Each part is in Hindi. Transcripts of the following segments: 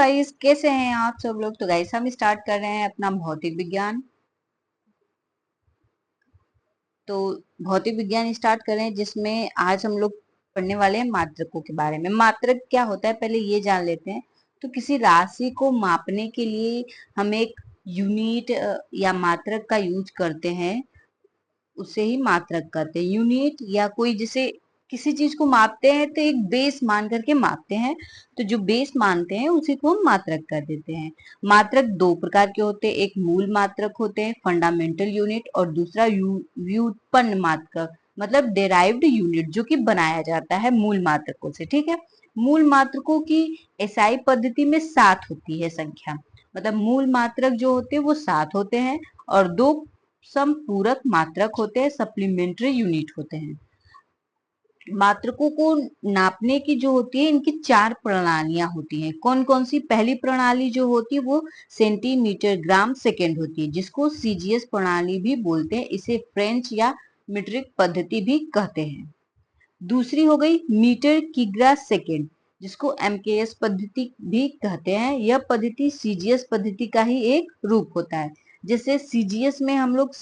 गाइस, कैसे हैं आप सब लोग। तो गाइस हम स्टार्ट कर रहे हैं अपना भौतिक विज्ञान। तो भौतिक विज्ञान स्टार्ट कर रहे हैं, जिसमें आज हम लोग पढ़ने वाले हैं मात्रकों के बारे में। मात्रक क्या होता है पहले ये जान लेते हैं। तो किसी राशि को मापने के लिए हम एक यूनिट या मात्रक का यूज करते हैं, उसे ही मात्रक कहते हैं। यूनिट या कोई जैसे किसी चीज को मापते हैं तो एक बेस मान करके मापते हैं, तो जो बेस मानते हैं उसी को हम मात्रक कर देते हैं। मात्रक दो प्रकार के होते हैं, एक मूल मात्रक होते हैं फंडामेंटल यूनिट, और दूसरा व्युत्पन्न मात्रक मतलब डेराइव्ड यूनिट, जो कि बनाया जाता है मूल मात्रकों से। ठीक है। मूल मात्रकों की एसआई पद्धति में 7 होती है संख्या। मतलब मूल मात्रक जो होते हैं वो 7 होते हैं, और दो समपूरक मात्रक होते हैं, सप्लीमेंट्री यूनिट होते हैं। मात्रकों को नापने की जो होती है, इनकी 4 प्रणालियां होती हैं। कौन कौन सी? पहली प्रणाली जो होती है वो सेंटीमीटर ग्राम सेकेंड होती है, जिसको सीजीएस प्रणाली भी बोलते हैं। इसे फ्रेंच या मीट्रिक पद्धति भी कहते हैं। दूसरी हो गई मीटर किग्रा सेकेंड, जिसको एमकेएस पद्धति भी कहते हैं। यह पद्धति सीजीएस पद्धति का ही एक रूप होता है। जैसे सीजीएस में हम लोग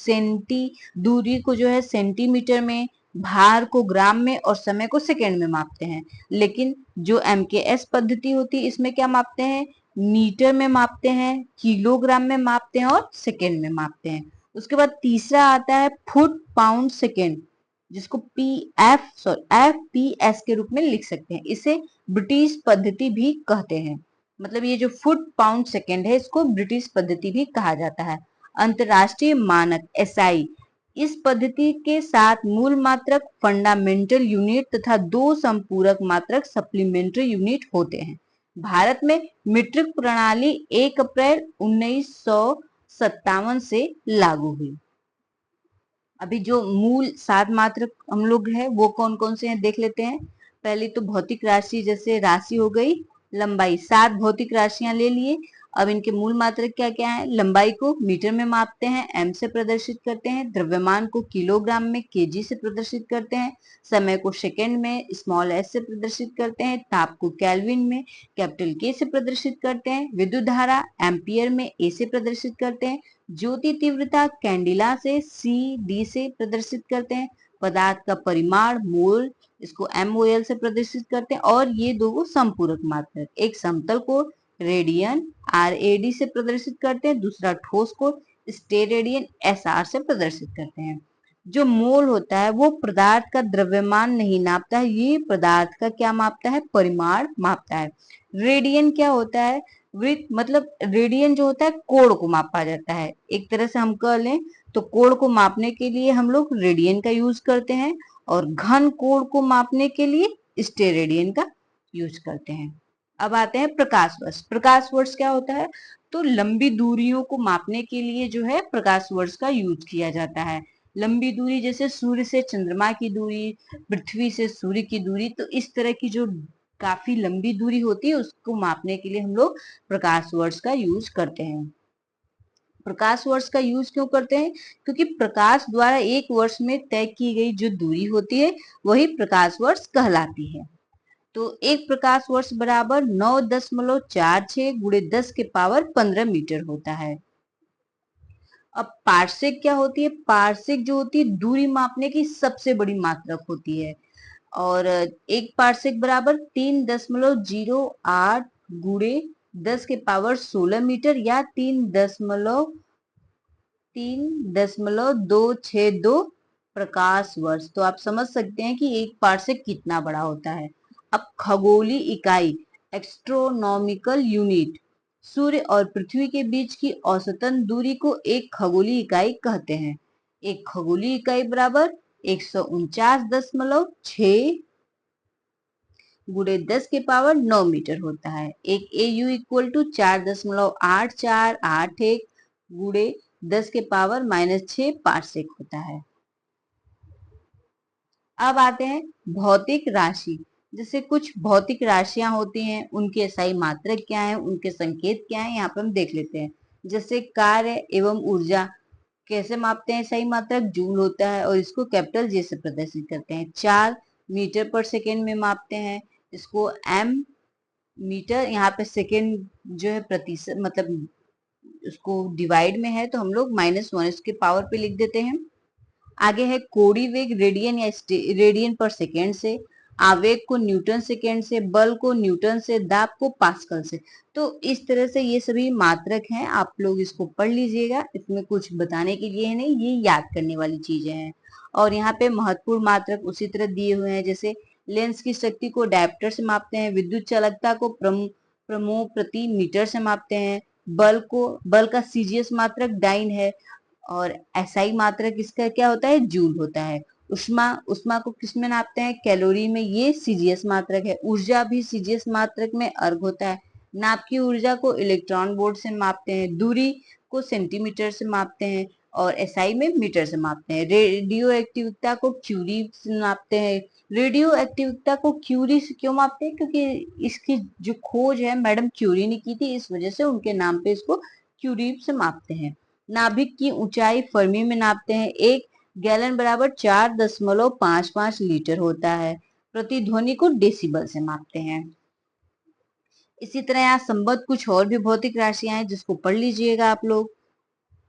दूरी को जो है सेंटीमीटर में, भार को ग्राम में, और समय को सेकेंड में मापते हैं। लेकिन जो एमकेएस पद्धति होती है, इसमें क्या मापते हैं? मीटर में मापते हैं, किलोग्राम में मापते हैं, और सेकेंड में मापते हैं। उसके बाद तीसरा आता है फुट पाउंड सेकेंड, जिसको एफ पी एस के रूप में लिख सकते हैं। इसे ब्रिटिश पद्धति भी कहते हैं। मतलब ये जो फुट पाउंड सेकेंड है, इसको ब्रिटिश पद्धति भी कहा जाता है। अंतरराष्ट्रीय मानक एसआई इस पद्धति के साथ मूल मात्रक फंडामेंटल यूनिट तथा दो संपूरक मात्रक सप्लीमेंट्री यूनिट होते हैं। भारत में मीट्रिक प्रणाली 1 अप्रैल 1957 से लागू हुई। अभी जो मूल 7 मात्रक हम लोग है वो कौन कौन से हैं देख लेते हैं। पहले तो भौतिक राशि, जैसे राशि हो गई लंबाई, 7 भौतिक राशियां ले लिए। अब इनके मूल मात्रक क्या क्या है? लंबाई को मीटर में मापते हैं, एम से प्रदर्शित करते हैं। द्रव्यमान को किलोग्राम में, केजी से प्रदर्शित करते हैं। समय को सेकेंड में, स्मॉल एस से प्रदर्शित करते हैं। ताप को केल्विन में, कैपिटल के से प्रदर्शित करते हैं। विद्युत धारा एम्पियर में, ए से प्रदर्शित करते हैं। ज्योति तीव्रता कैंडिला से, सी डी से प्रदर्शित करते हैं। पदार्थ का परिमाण मोल, इसको एमओएल से प्रदर्शित करते हैं। और ये दो संपूरक मात्रक, एक समतल को रेडियन आरएडी से प्रदर्शित करते हैं, दूसरा ठोस को स्टेरेडियन एसआर से प्रदर्शित करते हैं। जो मोल होता है वो पदार्थ का द्रव्यमान नहीं नापता है, ये पदार्थ का क्या मापता है? परिमाण मापता है। रेडियन क्या होता है? वृत्त, मतलब रेडियन जो होता है कोण को मापा जाता है। एक तरह से हम कह लें तो कोण को मापने के लिए हम लोग रेडियन का यूज करते हैं, और घन कोण को मापने के लिए स्टेरेडियन का यूज करते हैं। अब आते हैं प्रकाश वर्ष। प्रकाश वर्ष क्या होता है? तो लंबी दूरियों को मापने के लिए जो है प्रकाश वर्ष का यूज किया जाता है। लंबी दूरी जैसे सूर्य से चंद्रमा की दूरी, पृथ्वी से सूर्य की दूरी, तो इस तरह की जो काफी लंबी दूरी होती है उसको मापने के लिए हम लोग प्रकाश वर्ष का यूज करते हैं। प्रकाश वर्ष का यूज क्यों करते हैं? क्योंकि प्रकाश द्वारा एक वर्ष में तय की गई जो दूरी होती है वही प्रकाश वर्ष कहलाती है। तो एक प्रकाश वर्ष बराबर 9.46 गुणे 10 के पावर 15 मीटर होता है। अब पार्सेक क्या होती है? पार्सेक जो होती है दूरी मापने की सबसे बड़ी मात्रक होती है। और एक पार्सेक बराबर 3.08 गुणे 10 के पावर 16 मीटर, या 3.262 प्रकाश वर्ष। तो आप समझ सकते हैं कि एक पार्सेक कितना बड़ा होता है। अब खगोलीय इकाई एस्ट्रोनॉमिकल यूनिट, सूर्य और पृथ्वी के बीच की औसतन दूरी को एक खगोलीय इकाई कहते हैं। एक खगोलीय इकाई बराबर 149.6 गुणे 10 के पावर 9 मीटर होता है। एक एयू इक्वल टू 4.8481 गुणे 10 के पावर -6 पार्सेक होता है। अब आते हैं भौतिक राशि। जैसे कुछ भौतिक राशियां होती हैं, उनके एसआई मात्रक क्या है, उनके संकेत क्या है, यहाँ पे हम देख लेते हैं। जैसे कार्य एवं ऊर्जा कैसे मापते हैं? सही मात्रक जूल होता है, और इसको कैपिटल जे से प्रदर्शित करते हैं। 4 मीटर पर सेकेंड में मापते हैं, इसको एम मीटर, यहाँ पे सेकेंड जो है प्रतिशत, मतलब उसको डिवाइड में है तो हम लोग -1 इसके पावर पे लिख देते हैं। आगे है कोणीय वेग रेडियन या रेडियन पर सेकेंड से, आवेग को न्यूटन सेकेंड से, बल को न्यूटन से, दाब को पास्कल से। तो इस तरह से ये सभी मात्रक हैं, आप लोग इसको पढ़ लीजिएगा, इसमें कुछ बताने के लिए है नहीं, ये याद करने वाली चीजें हैं। और यहाँ पे महत्वपूर्ण मात्रक उसी तरह दिए हुए हैं, जैसे लेंस की शक्ति को डायप्टर से मापते हैं, विद्युत चालकता को प्रमो प्रति मीटर से मापते हैं, बल का सीजीएस मात्रक डाइन है, और एसआई मात्रक इसका क्या होता है, जूल होता है। उष्मा उष्मा को किस में नापते हैं, कैलोरी में, ये सीजीएस मात्रक है। ऊर्जा भी सीजीएस मात्रक में अर्घ होता है। नाप की ऊर्जा को इलेक्ट्रॉन वोल्ट से मापते हैं, दूरी को सेंटीमीटर से मापते हैं, और एसआई में मीटर से मापते हैं। रेडियो एक्टिविता को क्यूरी से मापते हैं। रेडियो एक्टिविता को क्यूरी से क्यों मापते हैं, क्योंकि इसकी जो खोज है मैडम क्यूरी ने की थी, इस वजह से उनके नाम पे इसको क्यूरी से मापते हैं। नाभिक की ऊंचाई फर्मी में नापते हैं। 1 गैलन बराबर 4.55 लीटर होता है। प्रतिध्वनि को डेसिबल से मापते हैं। इसी तरह यहाँ संबद्ध कुछ और भी भौतिक राशियां हैं, जिसको पढ़ लीजिएगा आप लोग।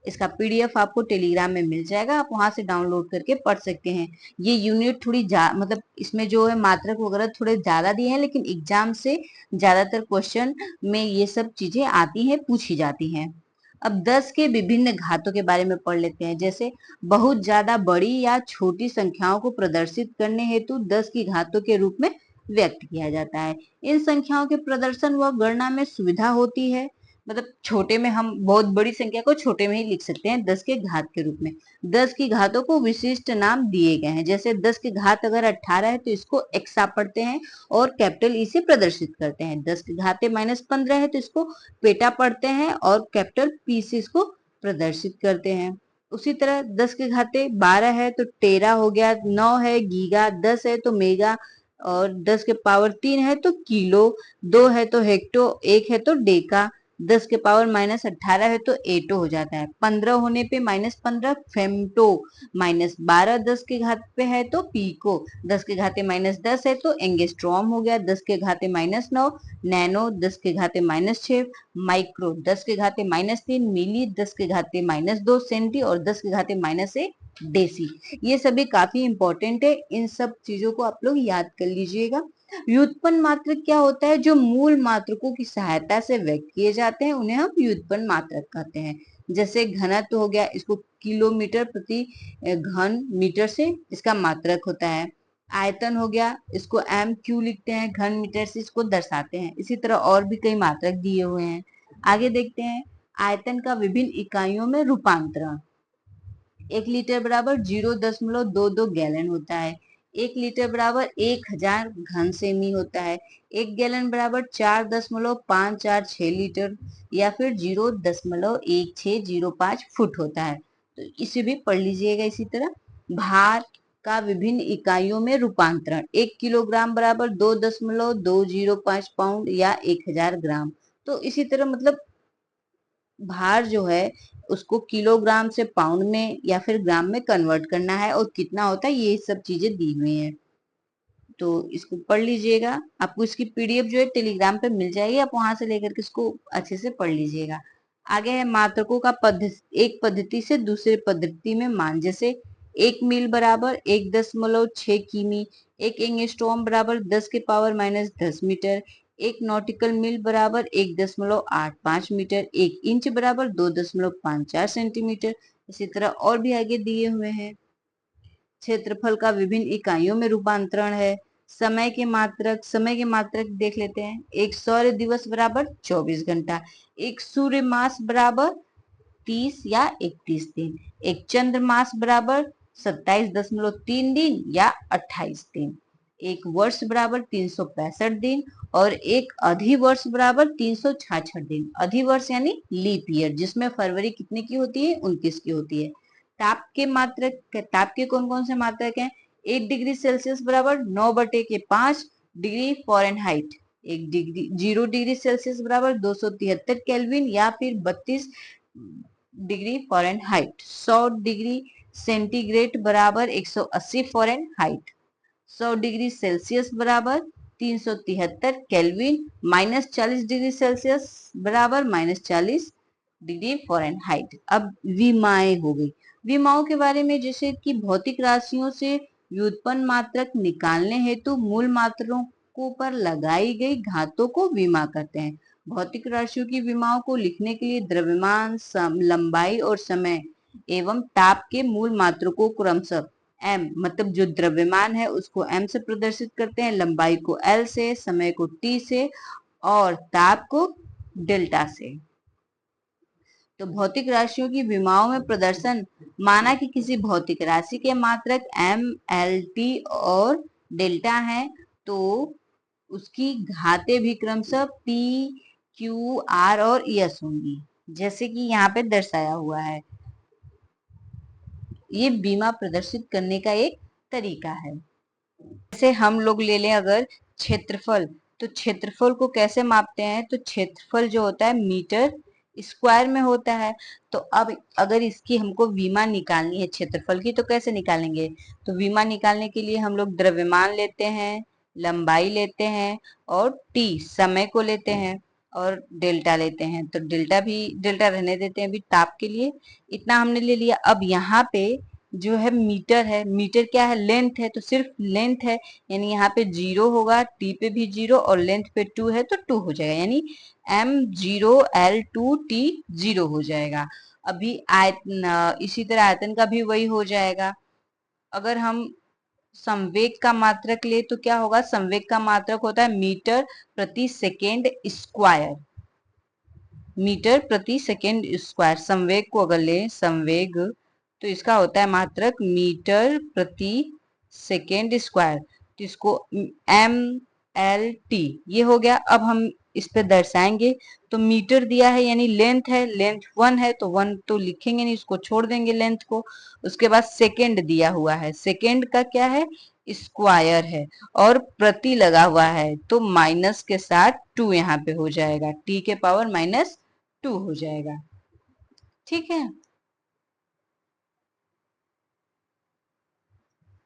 इसका पीडीएफ आपको टेलीग्राम में मिल जाएगा, आप वहां से डाउनलोड करके पढ़ सकते हैं। ये यूनिट थोड़ी मतलब इसमें जो है मात्रक वगैरह थोड़े ज्यादा दिए हैं, लेकिन एग्जाम से ज्यादातर क्वेश्चन में ये सब चीजें आती हैं, पूछी जाती हैं। अब 10 के विभिन्न घातों के बारे में पढ़ लेते हैं। जैसे बहुत ज्यादा बड़ी या छोटी संख्याओं को प्रदर्शित करने हेतु 10 की घातों के रूप में व्यक्त किया जाता है। इन संख्याओं के प्रदर्शन व गणना में सुविधा होती है, मतलब छोटे में हम बहुत बड़ी संख्या को छोटे में ही लिख सकते हैं 10 के घात के रूप में। 10 की घातों को विशिष्ट नाम दिए गए हैं, जैसे 10 की घात अगर 18 है तो इसको एक्सा पढ़ते हैं और कैपिटल ई से प्रदर्शित करते हैं। 10 की घाते -15 है तो इसको पेटा पढ़ते हैं और कैपिटल पी से इसको प्रदर्शित करते हैं। उसी तरह 10 के घाते 12 है तो टेरा हो गया, 9 है गीगा, 10 है तो मेगा, और 10 के पावर 3 है तो किलो, 2 है तो हेक्टो, 1 है तो डेका, 10 के पावर -18 है तो एटो हो जाता है। 15 होने पे -15 फेमटो, -12 10 के घात पे है तो पीको, 10 के घाते -10 है तो एंगस्ट्रॉम हो गया, 10 के घाते -9 नैनो, 10 के घाते -6 माइक्रो, 10 के घाते -3 मिली, 10 के घाते -2 सेंटी, और 10 के घाते -1 डेसी। ये सभी काफी इंपॉर्टेंट है, इन सब चीजों को आप लोग याद कर लीजिएगा। व्युत्पन्न मात्रक क्या होता है, जो मूल मात्रकों की सहायता से व्यक्त किए जाते हैं उन्हें हम व्युत्पन्न मात्रक कहते हैं। जैसे घनत्व हो गया, इसको किलोमीटर प्रति घन मीटर से इसका मात्रक होता है। आयतन हो गया, इसको एम क्यू लिखते हैं, घन मीटर से इसको दर्शाते हैं। इसी तरह और भी कई मात्रक दिए हुए हैं। आगे देखते हैं आयतन का विभिन्न इकाइयों में रूपांतरण। 1 लीटर बराबर 0.22 गैलन होता है। 1 लीटर बराबर 1000 घन सेमी होता है। 1 गैलन बराबर 4.546 लीटर या फिर 0.1605 फुट होता है। तो इसे भी पढ़ लीजिएगा। इसी तरह भार का विभिन्न इकाइयों में रूपांतरण। 1 किलोग्राम बराबर 2.205 पाउंड या 1000 ग्राम। तो इसी तरह मतलब भार जो है उसको किलोग्राम से पाउंड में या फिर ग्राम में कन्वर्ट करना है, और कितना होता है ये सब चीजें दी हुई हैं, तो इसको पढ़ लीजिएगा। आपको इसकी पीडीएफ जो है टेलीग्राम पे मिल जाएगी, आप वहां से लेकर के इसको अच्छे से पढ़ लीजिएगा। आगे है मात्रकों का एक पद्धति से दूसरे पद्धति में मान। जैसे 1 मील बराबर 1.6 किमी, 1 एंगस्ट्रॉम बराबर 10 के पावर -10 मीटर, 1 नॉटिकल मील बराबर 1.85 मीटर, 1 इंच बराबर 2.54 सेंटीमीटर। इसी तरह और भी आगे दिए हुए हैं। क्षेत्रफल का विभिन्न इकाइयों में रूपांतरण है। समय के मात्रक देख लेते हैं। एक सौर्य दिवस बराबर 24 घंटा, एक सूर्य मास बराबर 30 या 31 दिन, एक चंद्र मास बराबर 27.3 दिन या 28 दिन, एक वर्ष बराबर 365 दिन, और एक अधिवर्ष बराबर 366 दिन। अधिवर्ष यानी लीप ईयर, जिसमें फरवरी कितने की होती है, 29 की होती है। ताप के कौन कौन से मात्रक हैं। 1 डिग्री सेल्सियस बराबर 9/5 डिग्री फ़ारेनहाइट, 0 डिग्री सेल्सियस बराबर 273 केल्विन या फिर 32 डिग्री फ़ारेनहाइट, 100 डिग्री सेंटीग्रेड बराबर 180 फ़ारेनहाइट, 100 डिग्री सेल्सियस बराबर 373 केल्विन, -40 डिग्री सेल्सियस बराबर -40 डिग्री फ़ारेनहाइट। अब विमाएं हो गई। विमाओं के बारे में, जैसे कि भौतिक राशियों से व्युत्पन्न मात्रक निकालने हेतु मूल मात्रों को पर लगाई गई घातों को विमा कहते हैं। भौतिक राशियों की विमाओं को लिखने के लिए द्रव्यमान, लंबाई और समय एवं ताप के मूल मात्रकों को क्रमशः m, मतलब जो द्रव्यमान है उसको m से प्रदर्शित करते हैं, लंबाई को l से, समय को t से और ताप को डेल्टा से। तो भौतिक राशियों की विमाओं में प्रदर्शन, माना कि किसी भौतिक राशि के मात्रक m, l, t और डेल्टा हैं, तो उसकी घातें भी क्रमशः p, q, r और s होंगी, जैसे कि यहाँ पे दर्शाया हुआ है। ये बीमा प्रदर्शित करने का एक तरीका है। जैसे हम लोग ले लें अगर क्षेत्रफल, तो क्षेत्रफल को कैसे मापते हैं? तो क्षेत्रफल जो होता है मीटर स्क्वायर में होता है। तो अब अगर इसकी हमको विमा निकालनी है क्षेत्रफल की, तो कैसे निकालेंगे? तो विमा निकालने के लिए हम लोग द्रव्यमान लेते हैं, लंबाई लेते हैं और टी समय को लेते हैं और डेल्टा लेते हैं। तो डेल्टा रहने देते हैं अभी ताप के लिए। इतना हमने ले लिया। अब यहाँ पे जो है मीटर है, मीटर क्या है? लेंथ है, तो सिर्फ लेंथ है, यानी यहाँ पे 0 होगा, टी पे भी 0 और लेंथ पे 2 है तो 2 हो जाएगा, यानी m 0 l 2 t 0 हो जाएगा। अभी आयतन, इसी तरह आयतन का भी वही हो जाएगा। अगर हम संवेग का मात्रक ले तो क्या होगा? संवेग का मात्रक होता है मीटर प्रति सेकेंड स्क्वायर, मीटर प्रति सेकेंड स्क्वायर। संवेग को अगर ले, संवेग, तो इसका होता है मात्रक मीटर प्रति सेकेंड स्क्वायर। तो इसको m l t ये हो गया। अब हम इस पे दर्शाएंगे, तो मीटर दिया है यानी लेंथ है, लेंथ 1 है तो 1 तो लिखेंगे नहीं, इसको छोड़ देंगे लेंथ को। उसके बाद सेकेंड दिया हुआ है, सेकेंड का क्या है? स्क्वायर है और प्रति लगा हुआ है, तो माइनस के साथ 2 यहाँ पे हो जाएगा, t के पावर -2 हो जाएगा। ठीक है,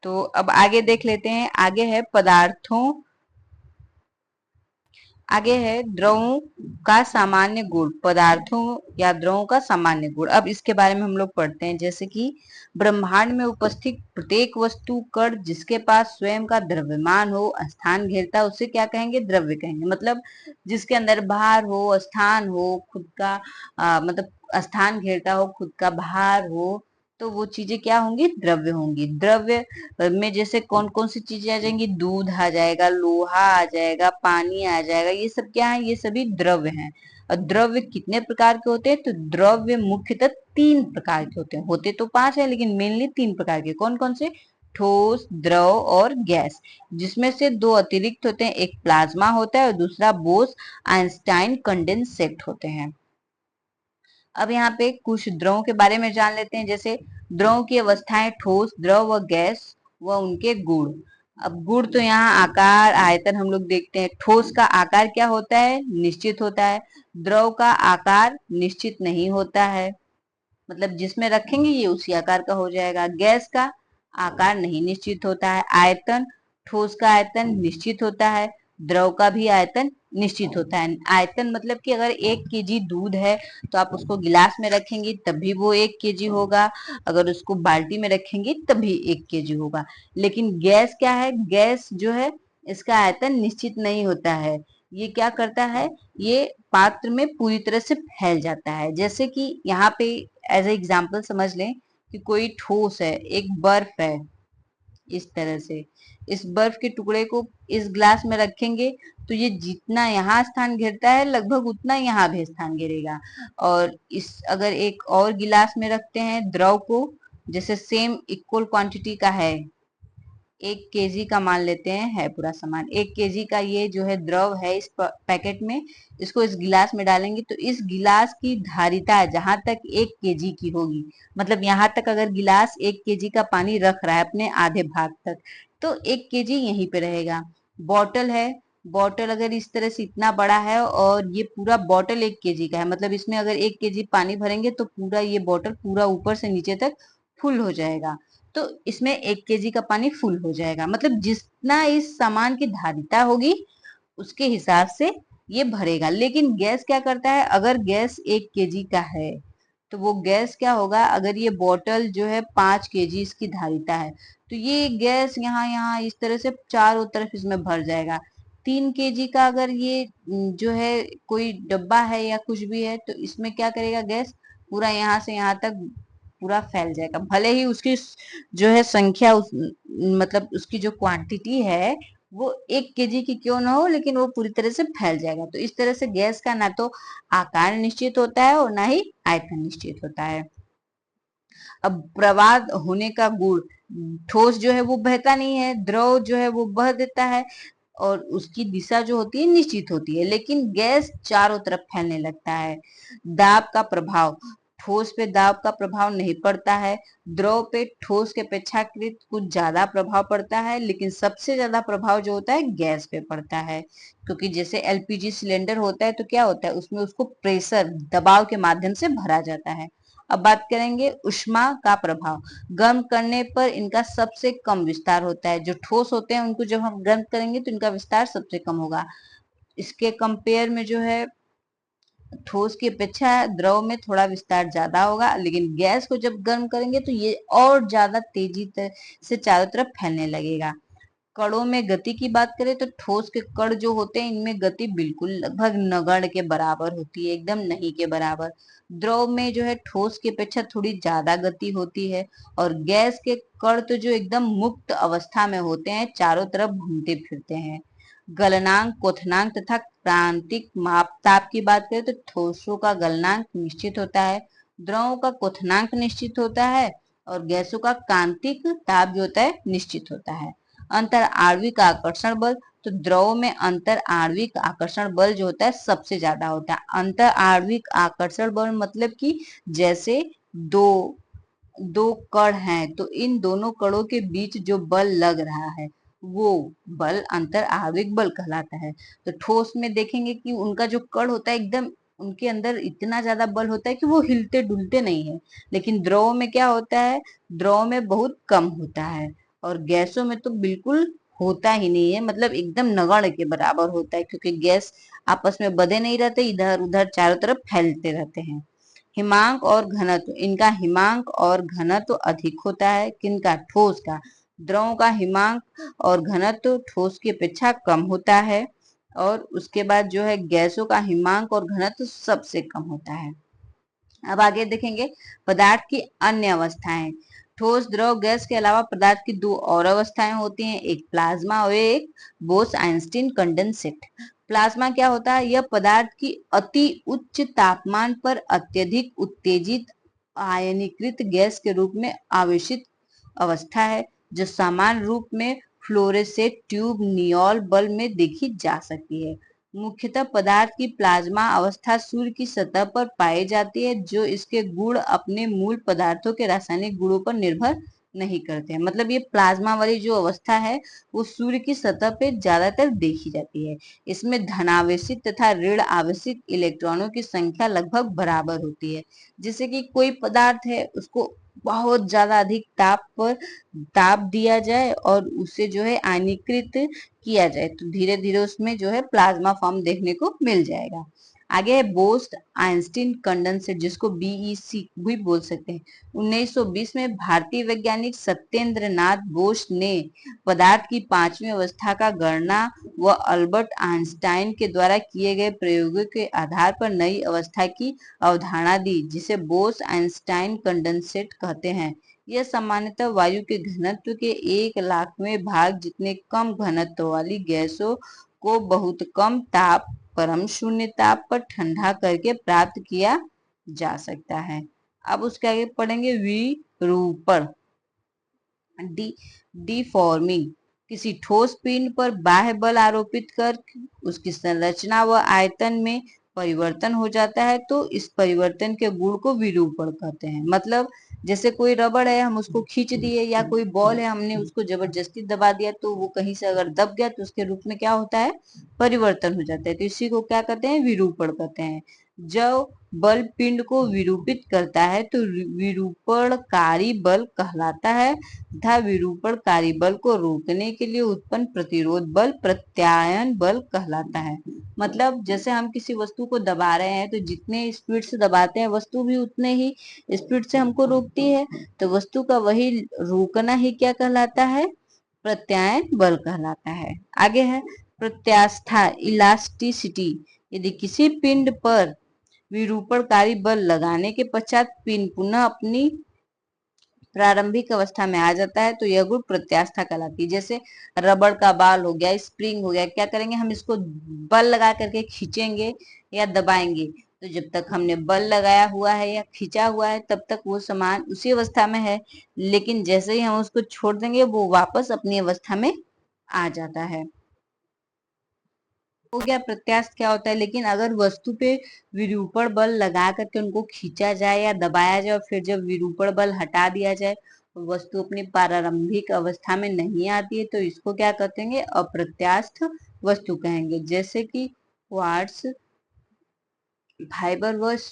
तो अब आगे देख लेते हैं। आगे है द्रवों का सामान्य गुण, पदार्थों या द्रवों का सामान्य गुण। अब इसके बारे में हम लोग पढ़ते हैं, जैसे कि ब्रह्मांड में उपस्थित प्रत्येक वस्तु, कण जिसके पास स्वयं का द्रव्यमान हो, स्थान घेरता है, उसे क्या कहेंगे? द्रव्य कहेंगे। मतलब जिसके अंदर भार हो, स्थान हो, खुद का मतलब स्थान घेरता हो, खुद का भार हो, तो वो चीजें क्या होंगी? द्रव्य होंगी। द्रव्य में जैसे कौन कौन सी चीजें आ जाएंगी? दूध आ जाएगा, लोहा आ जाएगा, पानी आ जाएगा, ये सब क्या है? ये सभी द्रव्य हैं। और द्रव्य कितने प्रकार के होते हैं? तो द्रव्य मुख्यतः 3 प्रकार के होते हैं, होते तो 5 है लेकिन मेनली 3 प्रकार के। कौन कौन से? ठोस, द्रव और गैस, जिसमें से 2 अतिरिक्त होते हैं, एक प्लाज्मा होता है और दूसरा बोस आइंस्टाइन कंडेंसेट होते हैं। अब यहाँ पे कुछ द्रवों के बारे में जान लेते हैं, जैसे द्रवों की अवस्थाएं, ठोस, द्रव व गैस व उनके गुण। अब गुण तो यहाँ आकार, आयतन हम लोग देखते हैं। ठोस का आकार क्या होता है? निश्चित होता है। द्रव का आकार निश्चित नहीं होता है, मतलब जिसमें रखेंगे ये उसी आकार का हो जाएगा। गैस का आकार नहीं निश्चित होता है। आयतन, ठोस का आयतन निश्चित होता है, द्रव का भी आयतन निश्चित होता है। आयतन मतलब कि अगर 1 केजी दूध है तो आप उसको गिलास में रखेंगे तब भी वो 1 केजी होगा, अगर उसको बाल्टी में रखेंगे तब भी 1 केजी होगा। लेकिन गैस क्या है? गैस जो है इसका आयतन निश्चित नहीं होता है। ये क्या करता है? ये पात्र में पूरी तरह से फैल जाता है। जैसे कि यहाँ पे एज ए एग्जाम्पल समझ लें कि कोई ठोस है, एक बर्फ है, इस तरह से इस बर्फ के टुकड़े को इस ग्लास में रखेंगे तो ये जितना यहाँ स्थान घेरता है लगभग उतना यहाँ भी स्थान घेरेगा। और इस अगर एक और गिलास में रखते हैं द्रव को, जैसे सेम इक्वल क्वांटिटी का है, 1 केजी का मान लेते हैं, है पूरा सामान 1 केजी का, ये जो है द्रव है इस पैकेट में, इसको इस गिलास में डालेंगे तो इस गिलास की धारिता जहां तक 1 केजी की होगी, मतलब यहाँ तक अगर गिलास 1 केजी का पानी रख रहा है अपने आधे भाग तक, तो 1 केजी यहीं पे रहेगा। बॉटल है, बॉटल अगर इस तरह से इतना बड़ा है और ये पूरा बॉटल 1 केजी का है, मतलब इसमें अगर 1 केजी पानी भरेंगे तो पूरा ये बॉटल पूरा ऊपर से नीचे तक फुल हो जाएगा। तो इसमें 1 kg का पानी फुल हो जाएगा। मतलब जितना इस सामान की धारिता होगी उसके हिसाब से ये भरेगा। लेकिन गैस क्या करता है, अगर गैस 1 kg का है तो वो गैस क्या होगा, अगर ये बोतल जो है 5 kg इसकी धारिता है तो ये गैस यहाँ यहाँ इस तरह से चारों तरफ इसमें भर जाएगा। 3 kg का अगर ये जो है कोई डब्बा है या कुछ भी है तो इसमें क्या करेगा, गैस पूरा यहाँ से यहाँ तक पूरा फैल जाएगा। भले ही उसकी जो है संख्या मतलब उसकी जो क्वांटिटी है वो 1 kg की क्यों ना हो, लेकिन वो पूरी तरह से फैल जाएगा। तो इस तरह से गैस का ना तो आकार निश्चित होता है और ना ही आयतन निश्चित होता है। अब प्रवाह होने का गुण, ठोस जो है वो बहता नहीं है, द्रव जो है वो बह देता है और उसकी दिशा जो होती है निश्चित होती है, लेकिन गैस चारों तरफ फैलने लगता है। दाब का प्रभाव, ठोस पे दाब का प्रभाव नहीं पड़ता है, द्रव पे ठोस के अपेक्षाकृत कुछ ज्यादा प्रभाव पड़ता है, लेकिन सबसे ज्यादा प्रभाव जो होता है गैस पे पड़ता है। क्योंकि जैसे एलपीजी सिलेंडर होता है तो क्या होता है, उसमें उसको प्रेशर दबाव के माध्यम से भरा जाता है। अब बात करेंगे उष्मा का प्रभाव। गर्म करने पर इनका सबसे कम विस्तार होता है। जो ठोस होते हैं उनको जब हम गर्म करेंगे तो इनका विस्तार सबसे कम होगा। इसके कंपेयर में जो है ठोस की अपेक्षा द्रव में थोड़ा विस्तार ज्यादा होगा, लेकिन गैस को जब गर्म करेंगे तो ये और ज्यादा तेजी से चारों तरफ फैलने लगेगा। कणों में गति की बात करें तो ठोस के कण जो होते हैं इनमें गति बिल्कुल लगभग नगण्य के बराबर होती है, एकदम नहीं के बराबर। द्रव में जो है ठोस की अपेक्षा थोड़ी ज्यादा गति होती है और गैस के कण तो जो एकदम मुक्त अवस्था में होते हैं, चारों तरफ घूमते फिरते हैं। गलनांक, क्वथनांक तथा क्रांतिक माप ताप की बात करें तो ठोसों का गलनांक निश्चित होता है, द्रवों का क्वथनांक निश्चित होता है और गैसों का क्रांतिक ताप जो होता है निश्चित होता है। अंतर आणविक आकर्षण बल, तो द्रव में अंतर आणविक आकर्षण बल जो होता है सबसे ज्यादा होता है। अंतर आणविक आकर्षण बल मतलब कि जैसे दो दो कण हैं तो इन दोनों कणों के बीच जो बल लग रहा है वो बल अंतर आणविक बल कहलाता है। तो ठोस में देखेंगे कि उनका जो कण होता है एकदम उनके अंदर इतना ज्यादा बल होता है कि वो हिलते डुलते नहीं है, लेकिन द्रव में क्या होता है, द्रव में बहुत कम होता है और गैसों में तो बिल्कुल होता ही नहीं है, मतलब एकदम नगण्य के बराबर होता है, क्योंकि गैस आपस में बधे नहीं रहते, इधर उधर चारों तरफ फैलते रहते हैं। हिमांक और घनत्व, इनका हिमांक और घनत्व अधिक होता है, किनका, ठोस का। द्रव का हिमांक और घनत्व ठोस की अपेक्षा कम होता है और उसके बाद जो है गैसों का हिमांक और घनत्व सबसे कम होता है। अब आगे देखेंगे पदार्थ की अन्य अवस्थाएं। ठोस, द्रव, गैस के अलावा पदार्थ की दो और अवस्थाएं होती हैं, एक प्लाज्मा और एक बोस-आइंस्टीन कंडेंसेट। प्लाज्मा क्या होता है, यह पदार्थ की अति उच्च तापमान पर अत्यधिक उत्तेजित आयनीकृत गैस के रूप में आवेशित अवस्था है, जो सामान्य रूप में फ्लोरेसेंट ट्यूब नियोल बल्ब में देखी जा सकती है। मुख्यतः पदार्थ की प्लाज्मा अवस्था सूर्य की सतह पर पाई जाती है, जो इसके गुण अपने मूल पदार्थों के रासायनिक गुणों पर निर्भर नहीं करते हैं। मतलब ये प्लाज्मा वाली जो अवस्था है वो सूर्य की सतह पे ज्यादातर देखी जाती है। इसमें धनावेशित तथा ऋण आवेशित इलेक्ट्रॉनों की संख्या लगभग बराबर होती है। जैसे कि कोई पदार्थ है उसको बहुत ज्यादा अधिक ताप पर ताप दिया जाए और उसे जो है आयनीकृत किया जाए तो धीरे धीरे उसमें जो है प्लाज्मा फॉर्म देखने को मिल जाएगा। आगे है बोस आइंस्टीन कंडेंसेट, जिसको बीईसी भी बोल सकते हैं। 1920 में भारतीय वैज्ञानिक सत्येंद्र नाथ बोस ने पदार्थ की पांचवी अवस्था का गणना व अल्बर्ट आइंस्टाइन के द्वारा किए गए प्रयोगों के आधार पर नई अवस्था की अवधारणा दी, जिसे बोस आइंस्टाइन कंडेंसेट कहते हैं। यह सामान्यतः वायु के घनत्व के 1,00,000वें भाग जितने कम घनत्व वाली गैसों को बहुत कम ताप परम शून्य ताप पर ठंडा करके प्राप्त किया जा सकता है। अब उसके आगे पढ़ेंगे विरूपण, डिफॉर्मिंग। किसी ठोस पिंड पर बाह्य बल आरोपित कर उसकी संरचना व आयतन में परिवर्तन हो जाता है तो इस परिवर्तन के गुण को विरूपण कहते हैं। मतलब जैसे कोई रबड़ है, हम उसको खींच दिए, या कोई बॉल है हमने उसको जबरदस्ती दबा दिया तो वो कहीं से अगर दब गया तो उसके रूप में क्या होता है, परिवर्तन हो जाता है। तो इसी को क्या कहते हैं, विरूपण कहते हैं। जब बल पिंड को विरूपित करता है तो विरूपणकारी बल कहलाता है तथा विरूपणकारी बल को रोकने के लिए उत्पन्न प्रतिरोध बल प्रत्यायन बल कहलाता है। मतलब जैसे हम किसी वस्तु को दबा रहे हैं तो जितने स्पीड से दबाते हैं वस्तु भी उतने ही स्पीड से हमको रोकती है, तो वस्तु का वही रोकना ही क्या कहलाता है, प्रत्यायन बल कहलाता है। आगे है प्रत्यास्था इलास्टिसिटी। यदि किसी पिंड पर विरूपणकारी बल लगाने के पश्चात पिंड पुनः अपनी प्रारंभिक अवस्था में आ जाता है तो यह गुण प्रत्यास्था कहलाती है। जैसे रबड़ का बाल हो गया, स्प्रिंग हो गया, क्या करेंगे हम इसको बल लगा करके खींचेंगे या दबाएंगे, तो जब तक हमने बल लगाया हुआ है या खींचा हुआ है तब तक वो सामान उसी अवस्था में है, लेकिन जैसे ही हम उसको छोड़ देंगे वो वापस अपनी अवस्था में आ जाता है। हो गया प्रत्यास्थ क्या होता है। लेकिन अगर वस्तु पे विरूपण बल लगा करके उनको खींचा जाए या दबाया जाए और फिर जब विरूपण बल हटा दिया जाए वस्तु अपनी प्रारंभिक अवस्था में नहीं आती है तो इसको क्या कहेंगे, अप्रत्यास्थ वस्तु कहेंगे। जैसे कि क्वार्ट्स, फाइबरवस,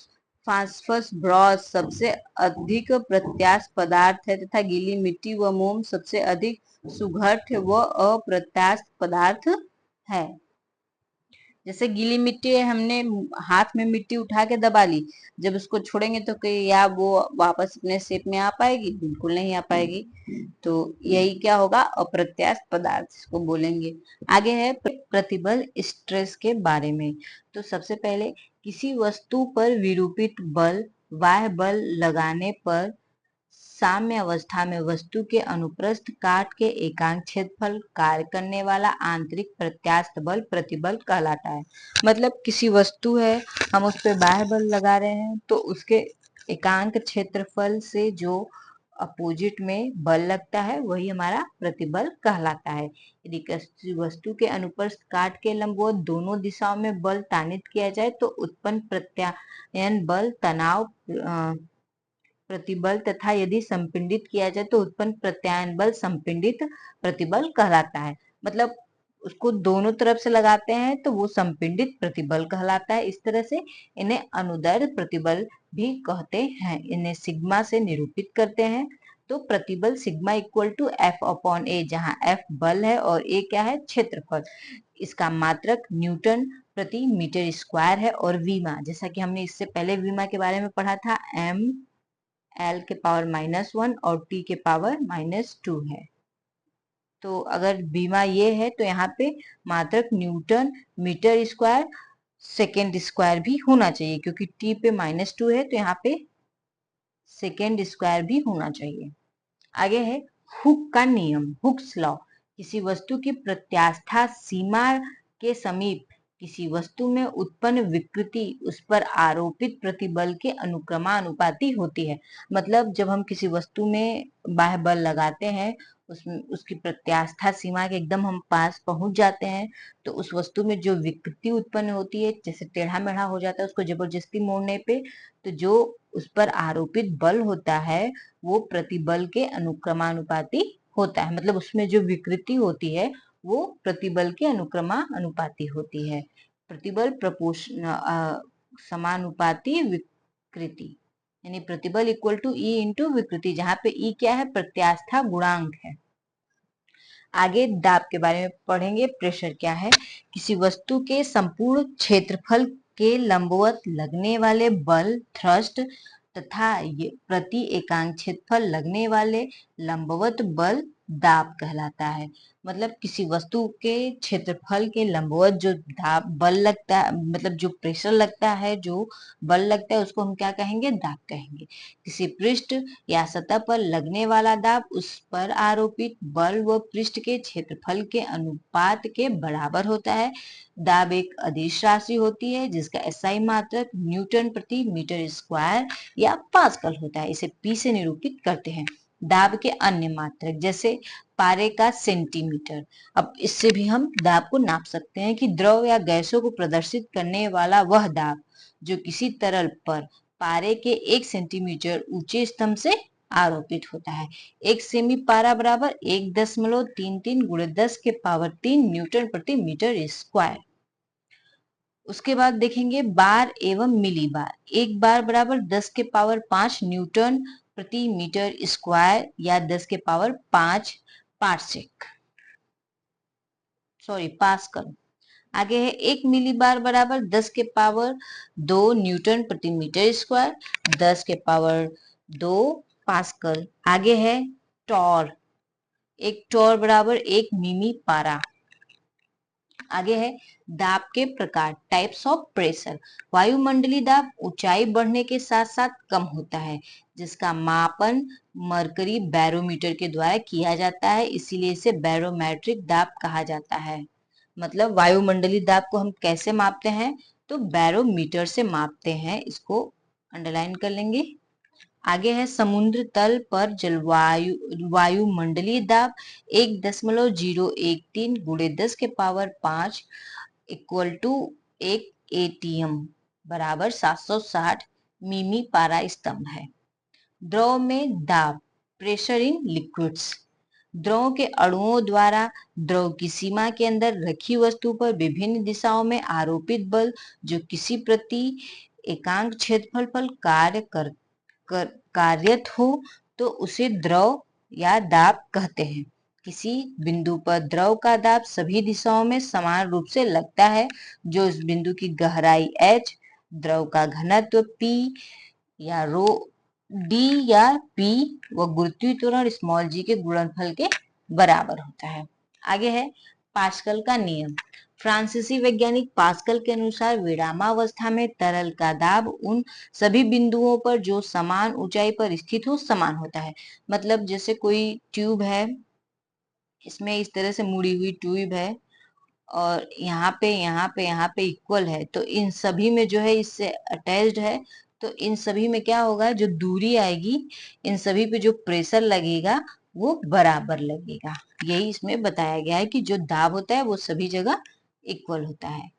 फास्फोरस, ब्रॉस सबसे अधिक प्रत्यास्थ पदार्थ है तथा गीली मिट्टी व मोम सबसे अधिक सुघट व अप्रत्यास्थ पदार्थ है। जैसे गीली मिट्टी है, हमने हाथ में मिट्टी उठा के दबा ली, जब उसको छोड़ेंगे तो क्या वो वापस अपने शेप में आ पाएगी, बिल्कुल नहीं आ पाएगी। तो यही क्या होगा, अप्रत्यास्थ पदार्थ इसको बोलेंगे। आगे है प्रतिबल स्ट्रेस के बारे में। तो सबसे पहले किसी वस्तु पर विरूपित बल बाह्य बल लगाने पर साम्य अवस्था में वस्तु के अनुप्रस्थ काट के एकांक क्षेत्रफल कार्य करने वाला आंतरिक प्रत्यास्थ बल प्रतिबल कहलाता है। मतलब किसी वस्तु है, हम उस पर बाह्य बल लगा रहे हैं तो उसके एकांक क्षेत्रफल से जो अपोजिट में बल लगता है वही हमारा प्रतिबल कहलाता है। यदि किसी वस्तु के अनुप्रस्थ काट के लंबवत दोनों दिशाओं में बल तानित किया जाए तो उत्पन्न प्रत्यायन बल तनाव प्रतिबल तथा यदि संपिंडित किया जाए तो उत्पन्न प्रत्यायन बल संपिंडित प्रतिबल कहलाता है। मतलब उसको दोनों तरफ से लगाते हैं तो वो संपिंडित प्रतिबल कहलाता है। इस तरह से इन्हें अनुदैर्ध्य प्रतिबल भी कहते हैं। इन्हें सिग्मा से निरूपित करते हैं। तो प्रतिबल sigma equal to F upon A, जहां एफ बल है और ए क्या है, क्षेत्रफल। इसका मात्रक न्यूटन प्रति मीटर स्क्वायर है। और वीमा, जैसा कि हमने इससे पहले वीमा के बारे में पढ़ा था, एम एल के पावर -1 और टी के पावर -2 है। तो अगर बीमा ये है तो यहाँ पे मात्रक newton metre square second square भी होना चाहिए, क्योंकि टी पे -2 है तो यहाँ पे सेकेंड स्क्वायर भी होना चाहिए। आगे है हुक का नियम, हुक्स लॉ। किसी वस्तु की प्रत्यास्था सीमा के समीप किसी वस्तु में उत्पन्न विकृति उस पर आरोपित प्रतिबल के अनुक्रमानुपाती होती है। मतलब जब हम किसी वस्तु में बाह्य बल लगाते हैं, उसमें उसकी प्रत्यास्था सीमा के एकदम हम पास पहुंच जाते हैं तो उस वस्तु में जो विकृति उत्पन्न होती है, जैसे टेढ़ा मेढ़ा हो जाता है उसको जबरदस्ती मोड़ने पे, तो जो उस पर आरोपित बल होता है वो प्रतिबल के अनुक्रमानुपाती होता है। मतलब उसमें जो विकृति होती है वो प्रतिबल के अनुक्रमानुपाती होती है। प्रतिबल समानुपाती विकृति, यानी प्रतिबल इक्वल टू ई इंटू विकृति, जहां पे ई क्या है, प्रत्यास्था गुणांक है। आगे दाब के बारे में पढ़ेंगे। प्रेशर क्या है, किसी वस्तु के संपूर्ण क्षेत्रफल के लंबवत लगने वाले बल थ्रस्ट तथा प्रति एकांक क्षेत्रफल लगने वाले लंबवत बल दाब कहलाता है। मतलब किसी वस्तु के क्षेत्रफल के लंबवत जो दाब बल लगता है, मतलब जो प्रेशर लगता है, जो बल लगता है, उसको हम क्या कहेंगे, दाब कहेंगे। किसी पृष्ठ या सतह पर लगने वाला दाब उस पर आरोपित बल व पृष्ठ के क्षेत्रफल के अनुपात के बराबर होता है। दाब एक अदिश राशि होती है जिसका एसआई मात्रक न्यूटन प्रति मीटर स्क्वायर या पास्कल होता है। इसे पी से निरूपित करते हैं। दाब के अन्य मात्रक जैसे पारे का सेंटीमीटर। अब इससे भी हम दाब को नाप सकते हैं कि द्रव या गैसों को प्रदर्शित करने वाला वह दाब जो किसी तरल पर पारे के 1 सेंटीमीटर ऊंचे स्तंभ से आरोपित होता है। 1 सेमी पारा बराबर 1.33 × 10 के पावर 3 न्यूटन प्रति मीटर स्क्वायर। उसके बाद देखेंगे बार एवं मिली बार। एक बार बराबर 10 के पावर 5 न्यूटन प्रति मीटर स्क्वायर या 10 के पावर 5 पार्सेक, सॉरी पास्कल। आगे है एक मिली बार बराबर 10 के पावर 2 न्यूटन प्रति मीटर स्क्वायर, 10 के पावर 2 पास्कल। आगे है टॉर, एक टॉर बराबर 1 मिमी पारा। आगे है दाब के प्रकार, टाइप्स ऑफ प्रेशर। वायुमंडलीय दाब ऊंचाई बढ़ने के साथ साथ कम होता है, जिसका मापन मरकरी बैरोमीटर के द्वारा किया जाता है, इसीलिए इसे बैरोमेट्रिक दाब कहा जाता है। मतलब वायुमंडलीय दाब को हम कैसे मापते हैं, तो बैरोमीटर से मापते हैं, इसको अंडरलाइन कर लेंगे। आगे है समुद्र तल पर जलवायु वायुमंडलीय दाब 1.013 गुणे 10 के पावर 5 इक्वल टू 1 एटीएम बराबर 760 मिमी पारा स्तंभ है। द्रव में दाब, प्रेशर इन लिक्विड्स। द्रव के अणुओं द्वारा द्रव की सीमा के अंदर रखी वस्तु पर विभिन्न दिशाओं में आरोपित बल जो किसी प्रति एकांक क्षेत्रफल पर कार्यरत हो तो उसे द्रव या दाब कहते हैं। किसी बिंदु पर द्रव का दाब सभी दिशाओं में समान रूप से लगता है, जो इस बिंदु की गहराई h, द्रव का घनत्व p या रो d या p व गुरुत्वीय त्वरण स्मॉल g के गुणनफल के बराबर होता है। आगे है पास्कल का नियम। फ्रांसीसी वैज्ञानिक पास्कल के अनुसार विरामावस्था में तरल का दाब उन सभी बिंदुओं पर जो समान ऊंचाई पर स्थित हो समान होता है। मतलब जैसे कोई ट्यूब है, इसमें इस तरह से मुड़ी हुई ट्यूब है और यहाँ पे इक्वल है, तो इन सभी में जो है इससे अटैच्ड है, तो इन सभी में क्या होगा, जो दूरी आएगी इन सभी पे जो प्रेशर लगेगा वो बराबर लगेगा। यही इसमें बताया गया है कि जो दाब होता है वो सभी जगह इक्वल होता है।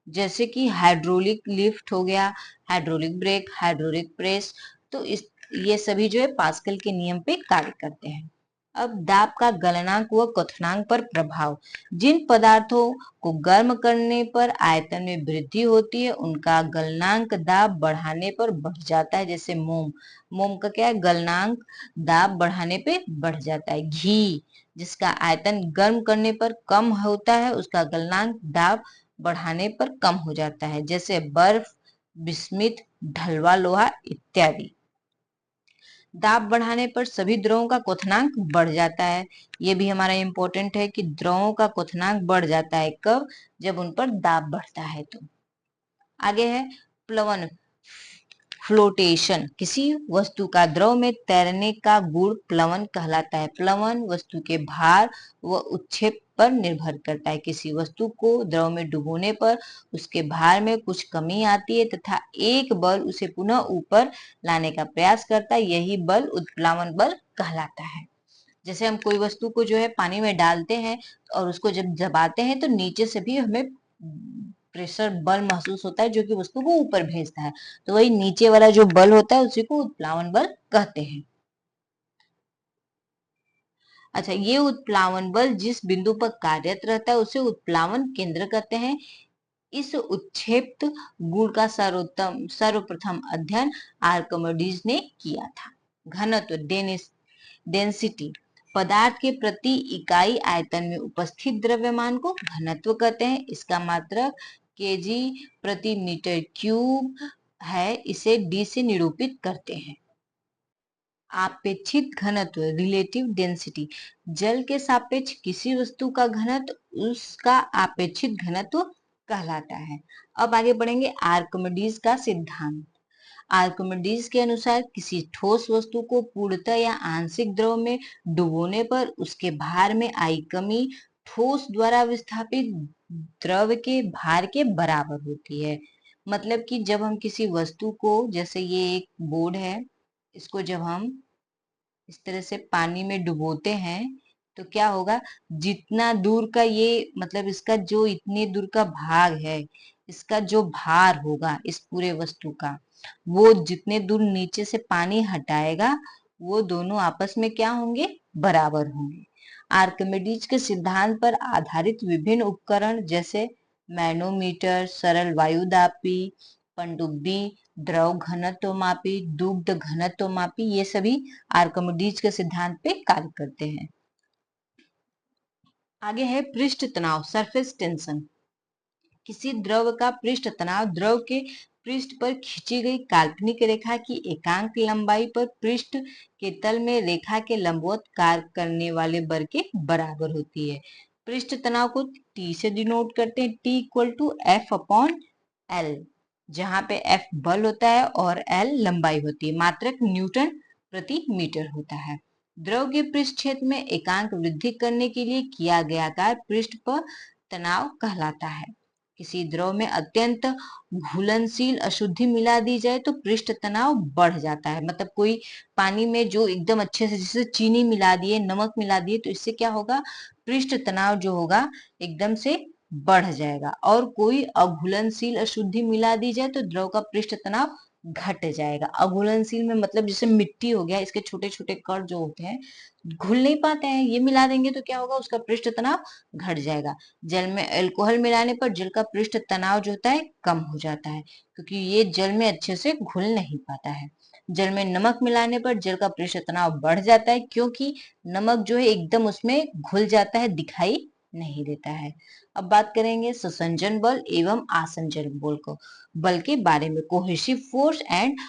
जैसे कि हाइड्रोलिक लिफ्ट हो गया, हाइड्रोलिक ब्रेक, हाइड्रोलिक प्रेस, तो ये सभी जो है पास्कल के नियम पे कार्य करते हैं। अब दाब का गलनांक व क्वथनांक पर प्रभाव। जिन पदार्थों को गर्म करने पर आयतन में वृद्धि होती है उनका गलनांक दाब बढ़ाने पर बढ़ जाता है। जैसे मोम का क्या है, गलनांक दाब बढ़ाने पे बढ़ जाता है। घी जिसका आयतन गर्म करने पर कम होता है उसका गलनांक दाब बढ़ाने पर कम हो जाता है। जैसे बर्फ, बिस्मित, ढलवा लोहा इत्यादि। दाब बढ़ाने पर सभी द्रवों का क्वथनांक बढ़ जाता है। ये भी हमारा इंपॉर्टेंट है कि द्रवों का क्वथनांक बढ़ जाता है कब, जब उन पर दाब बढ़ता है। तो आगे है प्लवन, फ्लोटेशन। किसी वस्तु का द्रव में तैरने का गुण प्लवन कहलाता है। प्लवन वस्तु के भार व उत्क्षेप पर निर्भर करता है। किसी वस्तु को द्रव में डुबोने पर उसके भार में कुछ कमी आती है तथा एक बल उसे पुनः ऊपर लाने का प्रयास करता है, यही बल उत्प्लावन बल कहलाता है। जैसे हम कोई वस्तु को जो है पानी में डालते हैं और उसको जब दबाते हैं तो नीचे से भी हमें प्रेशर बल महसूस होता है जो कि वस्तु को ऊपर भेजता है, तो वही नीचे वाला जो बल होता है उसी को उत्प्लावन बल कहते हैं। अच्छा, ये उत्प्लावन बल जिस बिंदु पर कार्यरत रहता है उसे उत्प्लावन केंद्र कहते हैं। इस उत्क्षेप्त गुण का सर्वप्रथम अध्ययन आर्किमिडीज ने किया था। घनत्व, डेंसिटी, पदार्थ के प्रति इकाई आयतन में उपस्थित द्रव्यमान को घनत्व कहते हैं। इसका मात्रक केजी प्रति मीटर क्यूब है, इसे डी से निरूपित करते हैं। आपेक्षित घनत्व, रिलेटिव डेंसिटी, जल के सापेक्ष किसी वस्तु का घनत्व उसका आपेक्षित घनत्व कहलाता है। अब आगे बढ़ेंगे आर्किमिडीज का सिद्धांत। आर्किमिडीज के अनुसार किसी ठोस वस्तु को पूर्णतः या आंशिक द्रव में डुबोने पर उसके भार में आई कमी ठोस द्वारा विस्थापित द्रव के भार के बराबर होती है। मतलब कि जब हम किसी वस्तु को, जैसे ये एक बोर्ड है, इसको जब हम इस तरह से पानी में डुबोते हैं तो क्या होगा, जितना दूर का ये, मतलब इसका जो इतने दूर का भाग है, इसका जो भार होगा इस पूरे वस्तु का, वो जितने दूर नीचे से पानी हटाएगा वो दोनों आपस में क्या होंगे, बराबर होंगे। आर्किमिडीज के सिद्धांत पर आधारित विभिन्न उपकरण जैसे मैनोमीटर, सरल वायुदापी, पनडुब्बी, द्रव घनत्व मापी, दुग्ध घनत्व मापी, ये सभी आर्किमिडीज के सिद्धांत पे कार्य करते हैं। आगे है पृष्ठ तनाव, सरफेस टेंशन। किसी द्रव का पृष्ठ तनाव द्रव के पृष्ठ पर खींची गई काल्पनिक रेखा की एकांक लंबाई पर पृष्ठ के तल में रेखा के लंबवत कार्य करने वाले बल के बराबर होती है। पृष्ठ तनाव को T से डिनोट करते हैं, T equal to F upon L, जहां पे F बल होता है और L लंबाई होती है। मात्रक न्यूटन प्रति मीटर होता है। द्रव के पृष्ठ क्षेत्र में एकांक वृद्धि करने के लिए किया गया कार्य पृष्ठ पर तनाव कहलाता है। किसी द्रव में अत्यंत घुलनशील अशुद्धि मिला दी जाए तो पृष्ठ तनाव बढ़ जाता है। मतलब कोई पानी में जो एकदम अच्छे से, जैसे चीनी मिला दिए, नमक मिला दिए, तो इससे क्या होगा, पृष्ठ तनाव जो होगा एकदम से बढ़ जाएगा। और कोई अघुलनशील अशुद्धि मिला दी जाए तो द्रव का पृष्ठ तनाव घट जाएगा। अघुलनशील में मतलब जैसे मिट्टी हो गया, इसके छोटे छोटे कण जो होते हैं घुल नहीं पाते हैं, ये मिला देंगे तो क्या होगा, उसका पृष्ठ तनाव घट जाएगा। जल में अल्कोहल मिलाने पर जल का पृष्ठ तनाव जो होता है कम हो जाता है, क्योंकि ये जल में अच्छे से घुल नहीं पाता है। जल में नमक मिलाने पर जल का पृष्ठ तनाव बढ़ जाता है, क्योंकि नमक जो है एकदम उसमें घुल जाता है, दिखाई नहीं देता है। अब बात करेंगे ससंजन बल एवं आसंजन बल के बारे में, कोहेसिव फोर्स एंड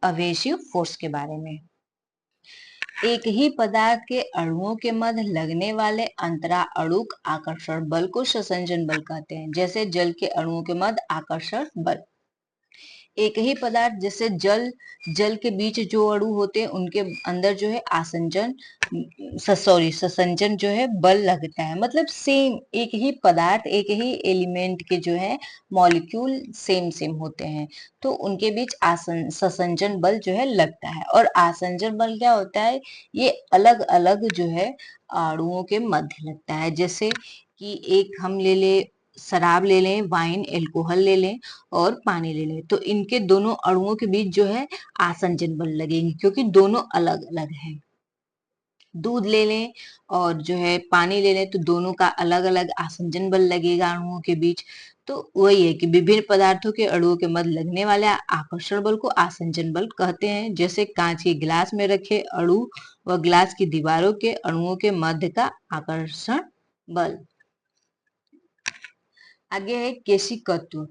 अवेसिव फोर्स के बारे में। एक ही पदार्थ के अणुओं के मध्य लगने वाले अंतरा अणुक आकर्षण बल को ससंजन बल कहते हैं। जैसे जल के अणुओं के मध्य आकर्षण बल। एक ही पदार्थ जैसे जल के बीच जो अणु होते हैं उनके अंदर जो है ससंजन जो है बल लगता है। मतलब सेम एक ही पदार्थ, एक ही एलिमेंट के जो है मॉलिक्यूल सेम होते हैं, तो उनके बीच ससंजन बल जो है लगता है। और आसंजन बल क्या होता है, ये अलग अलग जो है अणुओं के मध्य लगता है। जैसे कि एक हम ले ले, शराब ले लें, वाइन एल्कोहल ले लें और पानी ले लें, तो इनके दोनों अणुओं के बीच जो है आसंजन बल लगेंगे, क्योंकि दोनों अलग अलग हैं। दूध ले लें और जो है पानी ले लें, तो दोनों का अलग अलग आसंजन बल लगेगा अणुओं के बीच। तो वही है कि विभिन्न पदार्थों के अणुओं के मध्य लगने वाले आकर्षण बल को आसंजन बल कहते हैं। जैसे कांच के गिलास में रखे अणु व गिलास की दीवारों के अणुओं के मध्य का आकर्षण बल। आगे है केशिकत्व,